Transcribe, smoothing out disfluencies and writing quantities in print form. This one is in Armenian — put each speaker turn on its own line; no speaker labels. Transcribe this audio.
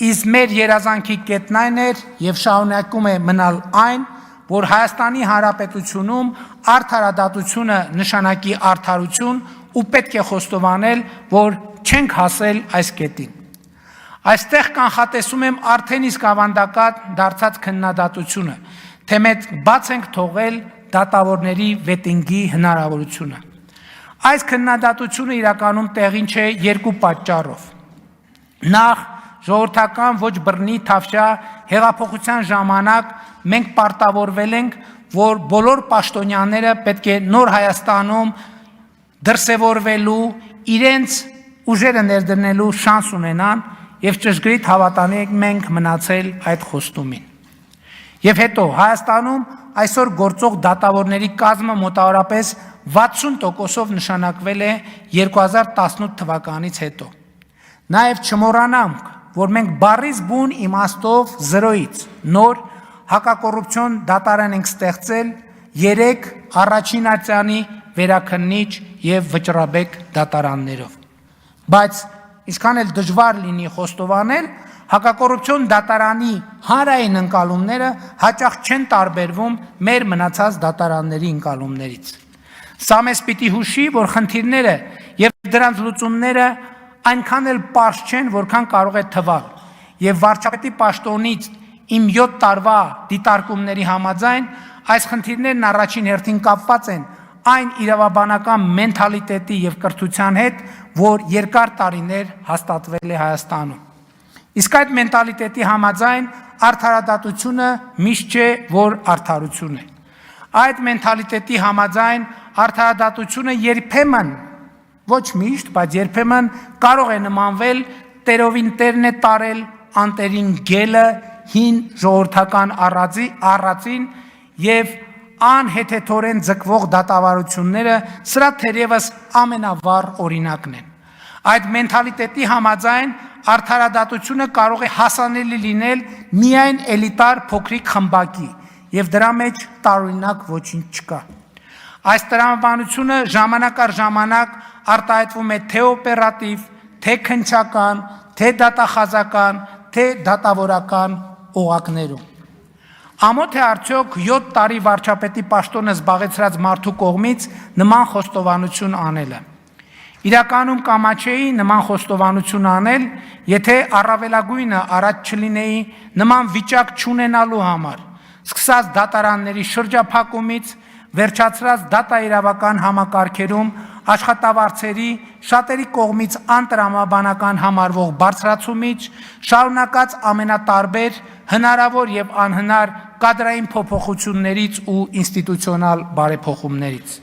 Իսկ մեր երազանքի կետն այն էր եւ շարունակում է մնալ այն, որ Հայաստանի Հանրապետությունում արդարադատությունը նշանակի արդարություն ու պետք է խոստովանել, որ չենք հասել այս կետին։ Այստեղ կանխատեսում եմ արդեն իսկ ավանդական դարձած քննադատությունը, թե մենք բաց ենք թողել դատավորների վետինգի հնարավորությունը։ Այս քննադատությունը իրականում տեղին չէ երկու պատճառով։ Նախ, ժողովրդական ոչ բռնի թավշյա հեղափոխության ժամանակ մենք պարտավորվել ենք, որ բոլոր պաշտոնյաները պետք է նոր Հայաստանում դրսևորվելու, իրենց ուժերը ներդնելու շանս ունենան եւ ճշգրիտ հավատանի մենք մնացել այդ խոստումին։ Եվ հետո Հայաստանում այսօր գործող դատավորների կազմը մոտավորապես 60%-ով նշանակվել է 2018 թվականից հետո։ Նաև չմոռանանք, որ մենք բառից բուն իմաստով 0-ից նոր հակակոռուպցիոն դատարան ենք ստեղծել 3 առաջին ատյանի վերաքննիչ եւ վճռաբեկ դատարաններով։ Բայց ինչքան էլ դժվար լինի խոստովանել, հակակոռուպցիոն դատարանի հանրային ընկալումները հաճախ չեն տարբերվում մեր մնացած դատարանների ընկալումներից։ Սա մեզ պիտի հուշի, որ խնդիրները եւ դրանց լուծումները այնքան էլ պարզ չեն, որքան կարող է թվալ, եւ վարչապետի պաշտոնից իմ 7 տարվա դիտարկումների համաձայն այս խնդիրներն առաջին հերթին կապված են այն իրավաբանական մենթալիտետի եւ կրթության հետ, որ երկար տարիներ հաստատվել է Հայաստանում։ Իսկ այդ մենտալիտետի համաձայն արդարադատությունը միշտ չէ, որ արդարություն է։ Այդ մենթալիտետի համաձայն արդարադատությունը երբեմն, ոչ միշտ, բայց երբեմն կարող է նմանվել տերովին տերն է տարել անտերին գելը հին ժողովրդական առածին եւ անհեթեթորեն ձգվող դատավարությունները սրա թերևս ամենավառ օրինակն են։ Այդ մենթալիտետի համաձայն արդարադատությունը կարող է հասանելի լինել միայն էլիտար փոքրիկ խմբակի եւ դրա մեջ տարօրինակ ոչինչ չկա։ Այս տրամաբանությունը ժամանակ առ ժամանակ արտահայտվում է թե օպերատիվ, թե քննչական, թե դատախազական, թե դատավորական օղակներում։ Ամոթ է արդյոք 7 տարի վարչապետի պաշտոնը զբաղեցրած մարդու կողմից նման խոստովանություն անելը։ Իրականում կամաչեի նման խոստովանություն անել, եթե առավելագույնը առաջ չլինեի նման վիճակ չունենալու համար, սկսած դատարանների շրջափակումից, վերջացրած դատաիրավական համակարգերում աշխատավարձերի շատերի կողմից անտրամաբանական համարվող բարձրացումից, շարունակած ամենատարբեր հնարավոր եւ անհնար կադրային փոփոխություններից ու ինստիտուցիոնալ բարեփոխումներից։